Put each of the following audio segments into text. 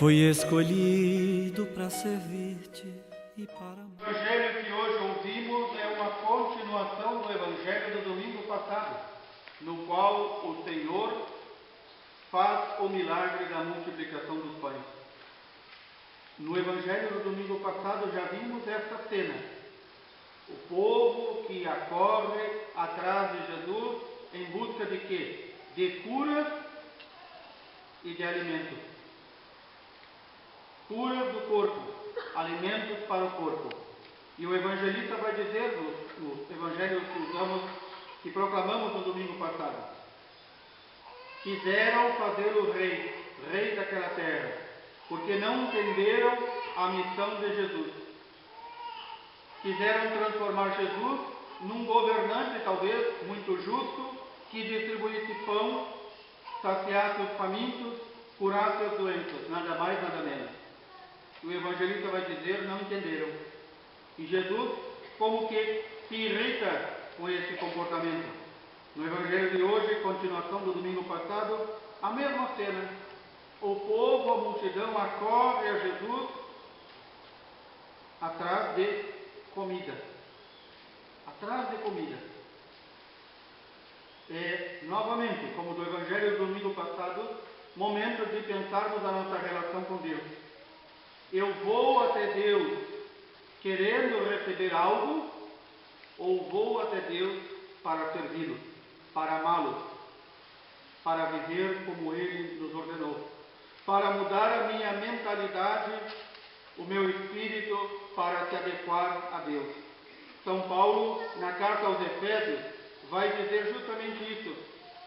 Fui escolhido para servir-te e para amar. O Evangelho que hoje ouvimos é uma continuação do Evangelho do domingo passado, no qual o Senhor faz o milagre da multiplicação dos pães. No Evangelho do domingo passado já vimos esta cena. O povo que acorre atrás de Jesus em busca de quê? De curas e de alimentos. Curas do corpo, alimentos para o corpo. E o evangelista vai dizer no evangelho que proclamamos no domingo passado: quiseram fazê-lo rei daquela terra, porque não entenderam a missão de Jesus. Quiseram transformar Jesus num governante, talvez muito justo, que distribuísse pão, saciasse os famintos, curasse as doenças, nada mais, nada menos. E o evangelista vai dizer: não entenderam. E Jesus, como que se irrita com esse comportamento. No evangelho de hoje, continuação do domingo passado, a mesma cena. O povo, a multidão, acorre a Jesus atrás de comida. Atrás de comida. Novamente, como do evangelho do domingo passado, momento de pensarmos a nossa relação com Deus. Eu vou até Deus querendo receber algo, ou vou até Deus para servi-lo, para amá-lo, para viver como Ele nos ordenou, para mudar a minha mentalidade, o meu espírito, para se adequar a Deus. São Paulo, na carta aos Efésios, vai dizer justamente isso.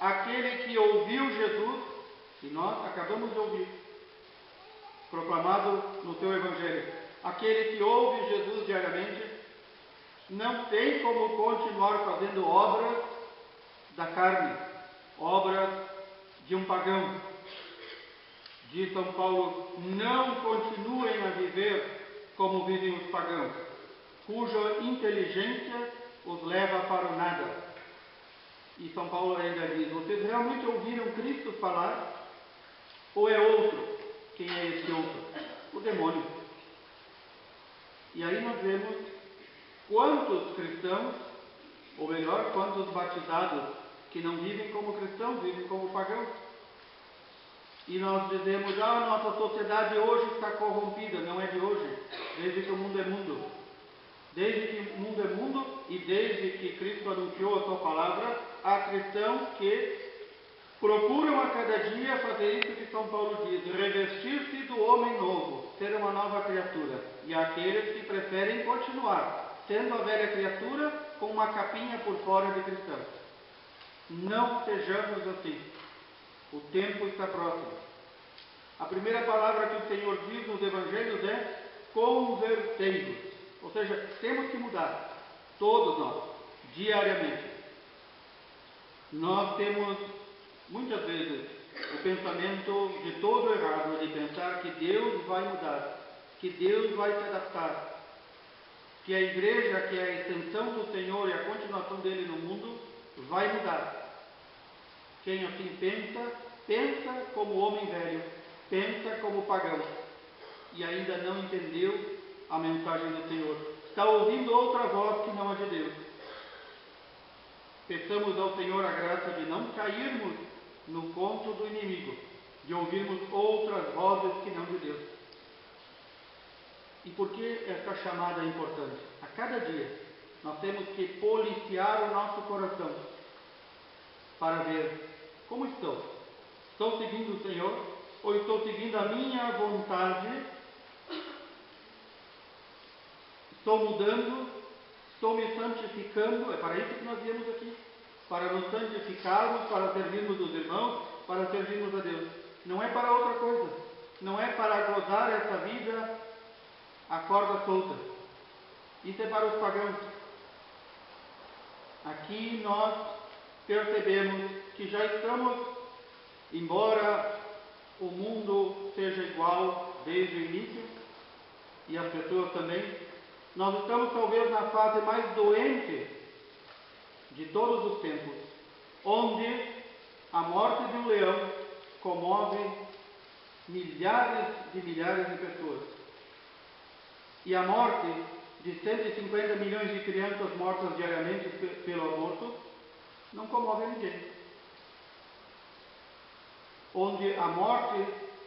Aquele que ouviu Jesus, e nós acabamos de ouvir, proclamado no teu Evangelho, aquele que ouve Jesus diariamente, não tem como continuar fazendo obras da carne, obras de um pagão. Diz São Paulo: não continuem a viver como vivem os pagãos, cuja inteligência os leva para o nada. E São Paulo ainda diz: vocês realmente ouviram Cristo falar? Ou é outro? Quem é esse outro? O demônio. E aí nós vemos quantos cristãos, ou melhor, quantos batizados que não vivem como cristãos, vivem como pagãos. E nós dizemos: a nossa sociedade hoje está corrompida. Não é de hoje, desde que o mundo é mundo. Desde que o mundo é mundo e desde que Cristo anunciou a sua palavra, há cristãos que procuram a cada dia fazer isso que São Paulo diz: revestir-se do homem novo, ser uma nova criatura. E há aqueles que preferem continuar sendo a velha criatura com uma capinha por fora de cristão. Não sejamos assim. O tempo está próximo. A primeira palavra que o Senhor diz nos Evangelhos é convertei-vos. Ou seja, temos que mudar. Todos nós, diariamente. Nós temos muitas vezes o pensamento de todo errado, de pensar que Deus vai mudar, que Deus vai se adaptar, que a igreja, que é a extensão do Senhor e a continuação dele no mundo, vai mudar. Quem assim pensa como homem velho, pensa como pagão, e ainda não entendeu a mensagem do Senhor. Está ouvindo outra voz que não é de Deus. Peçamos ao Senhor a graça de não cairmos no conto do inimigo, de ouvirmos outras vozes que não de Deus. E por que essa chamada é importante? A cada dia nós temos que policiar o nosso coração para ver como estou. Estou seguindo o Senhor ou estou seguindo a minha vontade? Estou mudando? Estou me santificando? É para isso que nós viemos aqui. Para nos santificarmos, para servirmos os irmãos, para servirmos a Deus. Não é para outra coisa. Não é para gozar essa vida a corda solta. Isso é para os pagãos. Aqui nós percebemos que já estamos, embora o mundo seja igual desde o início, e as pessoas também, nós estamos talvez na fase mais doente de todos os tempos, onde a morte de um leão comove milhares de pessoas. E a morte de 150 milhões de crianças mortas diariamente pelo aborto não comove ninguém. Onde a morte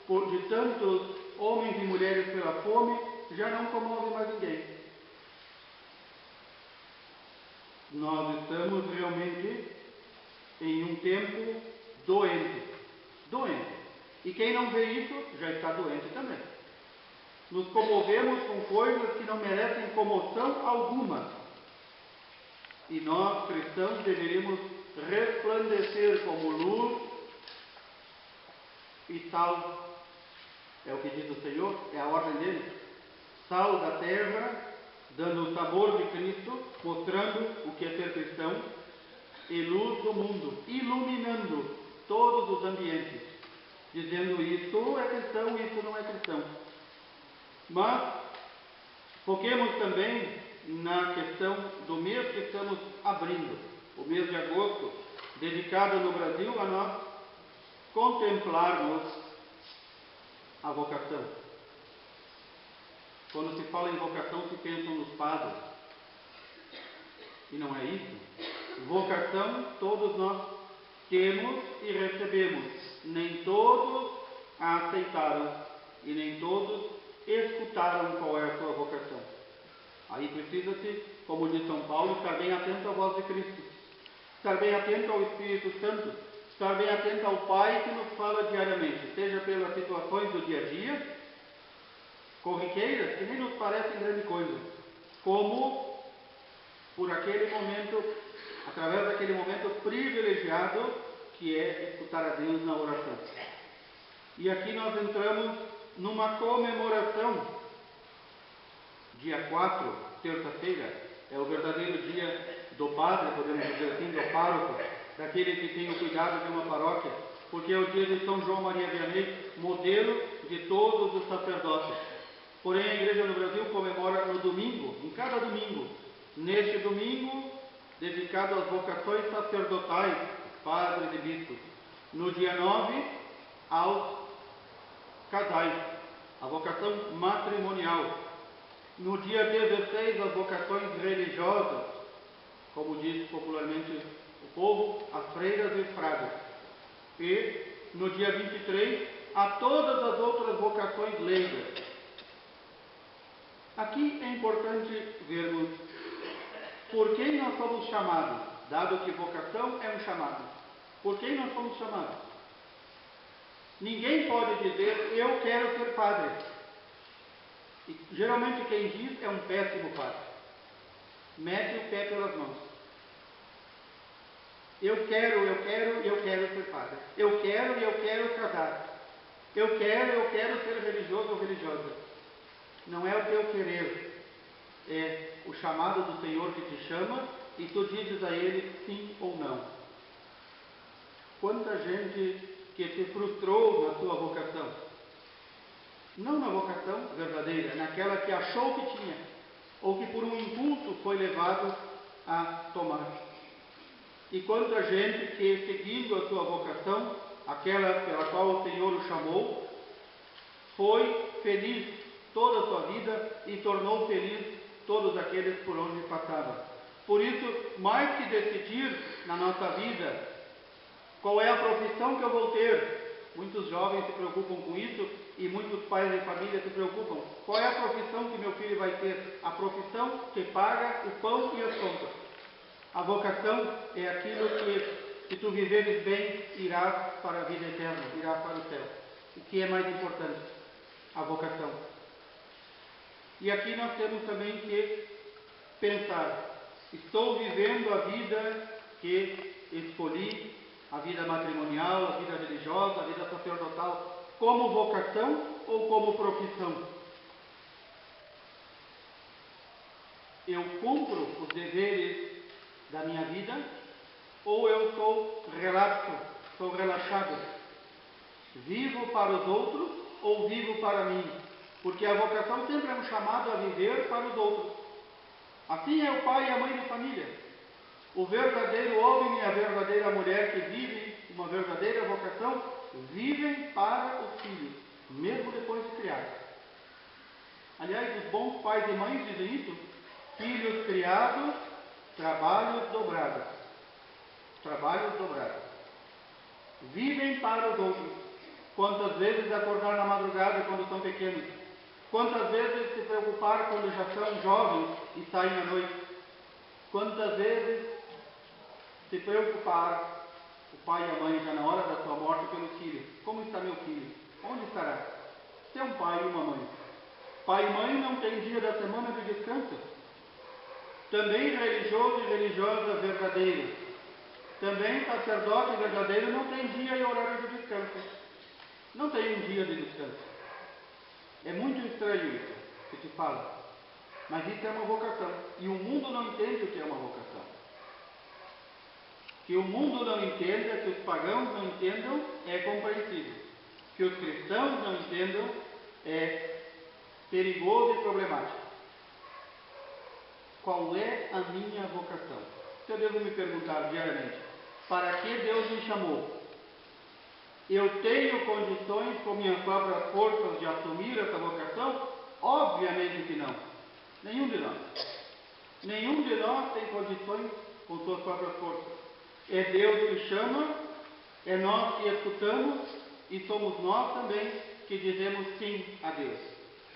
de tantos homens e mulheres pela fome já não comove mais ninguém. Nós estamos realmente em um tempo doente. E quem não vê isso já está doente também. Nos comovemos com coisas que não merecem comoção alguma. E nós, cristãos, deveríamos resplandecer como luz e sal. É o que diz o Senhor, é a ordem dele. Sal da terra, dando o sabor de Cristo, mostrando o que é ser cristão, e luz do mundo, iluminando todos os ambientes, dizendo isso é cristão, isso não é cristão. Mas foquemos também na questão do mês que estamos abrindo, o mês de agosto, dedicado no Brasil a nós contemplarmos a vocação. Quando se fala em vocação, se pensam nos padres. E não é isso. Vocação todos nós temos e recebemos. Nem todos a aceitaram e nem todos escutaram qual é a sua vocação. Aí precisa-se, como diz São Paulo, estar bem atento à voz de Cristo, estar bem atento ao Espírito Santo, estar bem atento ao Pai que nos fala diariamente, seja pelas situações do dia a dia, corriqueiras, que nem nos parecem grande coisa, como por aquele momento, através daquele momento privilegiado que é escutar a Deus na oração. E aqui nós entramos numa comemoração, dia 4, terça-feira, é o verdadeiro dia do padre, podemos dizer assim, do pároco, daquele que tem o cuidado de uma paróquia, porque é o dia de São João Maria Vianney, modelo de todos os sacerdotes. Porém, a Igreja no Brasil comemora no domingo, em cada domingo. Neste domingo, dedicado às vocações sacerdotais, padres e bispos. No dia 9, aos casais, a vocação matrimonial. No dia 16, as vocações religiosas, como diz popularmente o povo, as freiras e os frades. E no dia 23, a todas as outras vocações leigas. Aqui é importante vermos por quem nós somos chamados, dado que vocação é um chamado. Por quem nós somos chamados? Ninguém pode dizer, eu quero ser padre. E, geralmente quem diz é um péssimo padre. Mete o pé pelas mãos. Eu quero ser padre. Eu quero casar. Eu quero ser religioso ou religiosa. Não é o teu querer, é o chamado do Senhor que te chama e tu dizes a Ele sim ou não. Quanta gente que se frustrou na sua vocação. Não na vocação verdadeira, naquela que achou que tinha, ou que por um impulso foi levado a tomar. E quanta gente que, seguindo a sua vocação, aquela pela qual o Senhor o chamou, foi feliz toda a sua vida e tornou feliz todos aqueles por onde passava. Por isso, mais que decidir na nossa vida qual é a profissão que eu vou ter, muitos jovens se preocupam com isso e muitos pais de família se preocupam. Qual é a profissão que meu filho vai ter? A profissão que paga o pão e as contas. A vocação é aquilo que, se tu viveres bem, irás para a vida eterna, irás para o céu. O que é mais importante? A vocação. E aqui nós temos também que pensar, estou vivendo a vida que escolhi, a vida matrimonial, a vida religiosa, a vida sacerdotal, como vocação ou como profissão? Eu cumpro os deveres da minha vida ou eu sou relapso, sou relaxado? Vivo para os outros ou vivo para mim? Porque a vocação sempre é um chamado a viver para os outros. Assim é o pai e a mãe de família. O verdadeiro homem e a verdadeira mulher que vivem uma verdadeira vocação, vivem para os filhos. mesmo depois de criados. Aliás, os bons pais e mães dizem isso: filhos criados, trabalhos dobrados. Trabalhos dobrados. Vivem para os outros. Quantas vezes acordar na madrugada quando são pequenos? Quantas vezes se preocupar quando já são jovens e saem à noite? Quantas vezes se preocupar o pai e a mãe já na hora da sua morte pelo filho? Como está meu filho? Onde estará? Se é um pai e uma mãe. Pai e mãe não têm dia da semana de descanso. Também religioso e religiosa verdadeiro. Também sacerdote verdadeiro não tem dia e horário de descanso. Não tem um dia de descanso. É muito estranho isso que se fala. Mas isso é uma vocação. E o mundo não entende o que é uma vocação. Que o mundo não entenda, que os pagãos não entendam, é compreensível. Que os cristãos não entendam, é perigoso e problemático. Qual é a minha vocação? Se eu devo me perguntar diariamente, para que Deus me chamou? Eu tenho condições com minhas próprias forças de assumir essa vocação? Obviamente que não. Nenhum de nós. Nenhum de nós tem condições com suas próprias forças. É Deus que chama, é nós que escutamos e somos nós também que dizemos sim a Deus.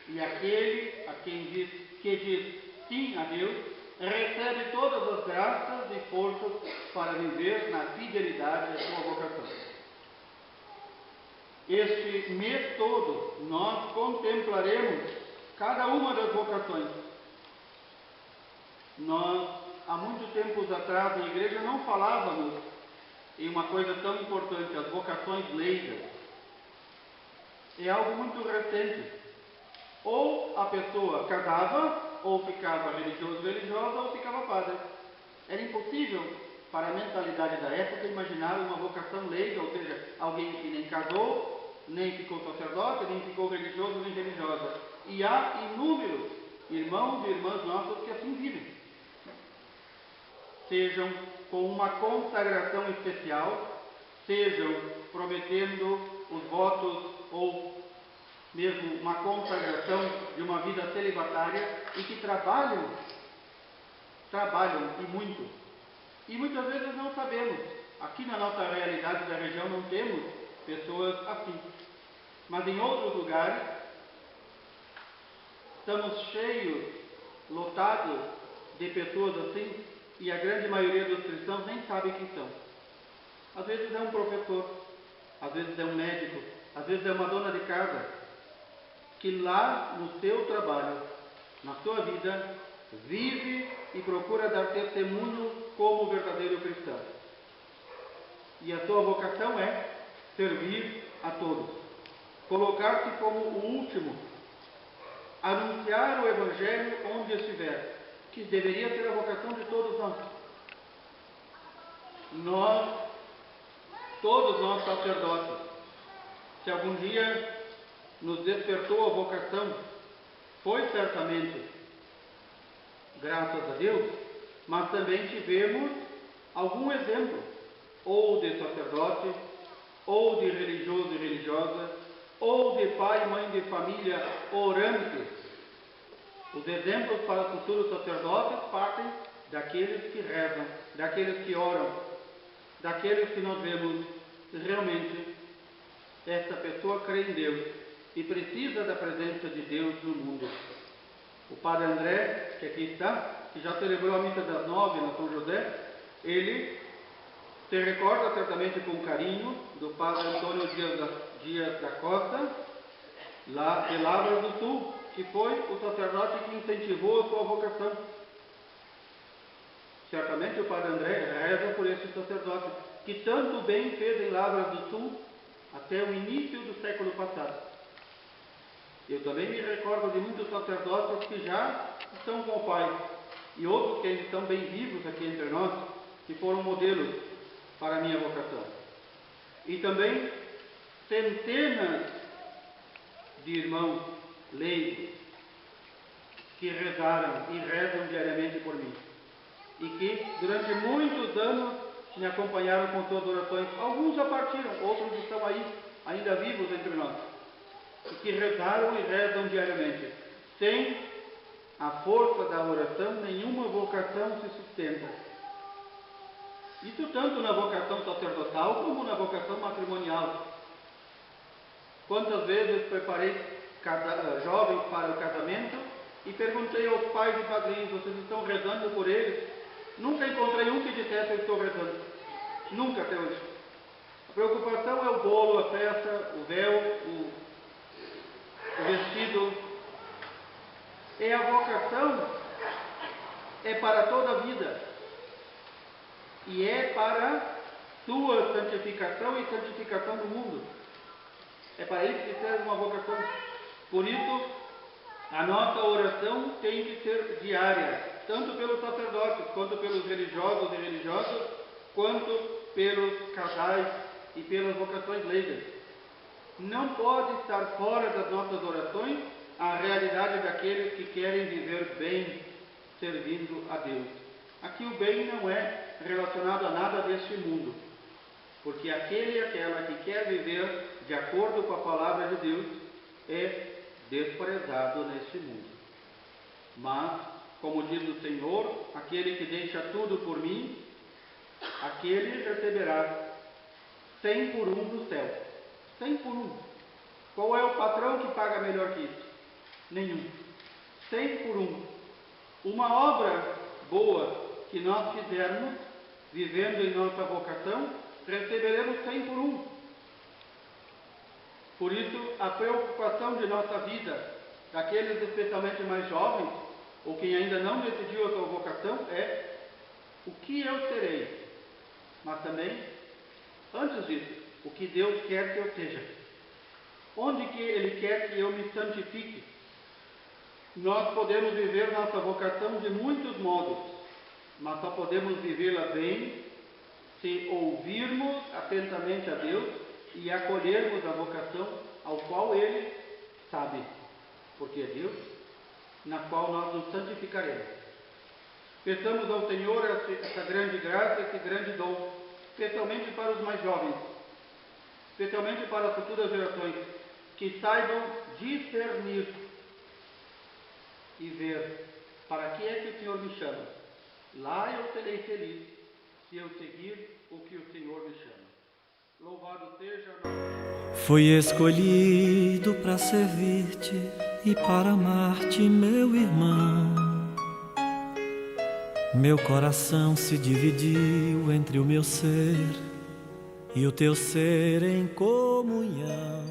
E aquele a quem diz sim a Deus, recebe todas as graças e forças para viver na fidelidade à sua vocação. Este mês todo, nós contemplaremos cada uma das vocações. Nós, há muito tempos atrás, na igreja, não falávamos em uma coisa tão importante, as vocações leigas. É algo muito recente. Ou a pessoa casava, ou ficava religioso, religiosa, ou ficava padre. Era impossível para a mentalidade da época imaginar uma vocação leiga, ou seja, alguém que nem casou, nem ficou sacerdote, nem ficou religioso, nem religiosa. E há inúmeros irmãos e irmãs nossos que assim vivem. Sejam com uma consagração especial, sejam prometendo os votos ou mesmo uma consagração de uma vida celibatária e que trabalham e muito. E muitas vezes não sabemos. Aqui na nossa realidade da região não temos pessoas assim. Mas em outros lugares estamos cheios, lotados de pessoas assim, e a grande maioria dos cristãos nem sabe quem são. Às vezes é um professor, às vezes é um médico, às vezes é uma dona de casa, que lá no seu trabalho, na sua vida, vive e procura dar testemunho como verdadeiro cristão. E a sua vocação é servir a todos, colocar-se como o último, anunciar o Evangelho onde estiver, que deveria ser a vocação de todos nós. Todos nós sacerdotes, se algum dia nos despertou a vocação, foi certamente graças a Deus, mas também tivemos algum exemplo, ou de sacerdote, ou de religioso e religiosa, ou de pai e mãe de família orantes. Os exemplos para futuros sacerdotes partem daqueles que rezam, daqueles que oram, daqueles que nós vemos realmente esta pessoa crê em Deus e precisa da presença de Deus no mundo. O padre André, que aqui está, que já celebrou a missa das 9 na São José, ele se recorda certamente com carinho do padre Antônio Dias da Costa, lá de Lavras do Sul, que foi o sacerdote que incentivou a sua vocação. Certamente o padre André reza por esse sacerdote, que tanto bem fez em Lavras do Sul até o início do século passado. Eu também me recordo de muitos sacerdotes que já estão com o Pai, e outros que ainda estão bem vivos aqui entre nós, que foram modelos para a minha vocação. E também centenas de irmãos leigos que rezaram e rezam diariamente por mim, e que durante muitos anos me acompanharam com suas orações. Alguns já partiram, outros estão aí, ainda vivos entre nós. e que rezaram e rezam diariamente. Sem a força da oração, nenhuma vocação se sustenta. Isso tanto na vocação sacerdotal como na vocação matrimonial. Quantas vezes preparei jovens para o casamento e perguntei aos pais e padrinhos: vocês estão rezando por eles? Nunca encontrei um que dissesse: eu estou rezando. Nunca até hoje. A preocupação é o bolo, a festa, o véu, o vestido. E a vocação é para toda a vida. E é para tua santificação e santificação do mundo. É para isso que serve uma vocação. Por isso, a nossa oração tem que ser diária, tanto pelos sacerdotes, quanto pelos religiosos e religiosas, quanto pelos casais e pelas vocações leigas. Não pode estar fora das nossas orações a realidade daqueles que querem viver bem, servindo a Deus. Aqui o bem não é relacionado a nada deste mundo, porque aquele e aquela que quer viver de acordo com a palavra de Deus é desprezado neste mundo. Mas, como diz o Senhor, aquele que deixa tudo por mim, aquele receberá 100 por 1 do céu. 100 por 1. Qual é o patrão que paga melhor que isso? Nenhum. 100 por 1. Uma obra boa que nós fizermos, vivendo em nossa vocação, receberemos 100 por 1. Por isso, a preocupação de nossa vida, daqueles especialmente mais jovens, ou quem ainda não decidiu a sua vocação, é o que eu serei. Mas também, antes disso, o que Deus quer que eu seja. Onde que Ele quer que eu me santifique? Nós podemos viver nossa vocação de muitos modos, mas só podemos vivê-la bem se ouvirmos atentamente a Deus e acolhermos a vocação ao qual Ele sabe, porque é Deus na qual nós nos santificaremos. Peçamos ao Senhor essa grande graça, esse grande dom, especialmente para os mais jovens, especialmente para as futuras gerações, que saibam discernir e ver para que é que o Senhor me chama. Lá eu serei feliz se eu seguir o que o Senhor me chama. Louvado seja nosso... Fui escolhido para servir-te e para amar-te, meu irmão. Meu coração se dividiu entre o meu ser e o teu ser em comunhão.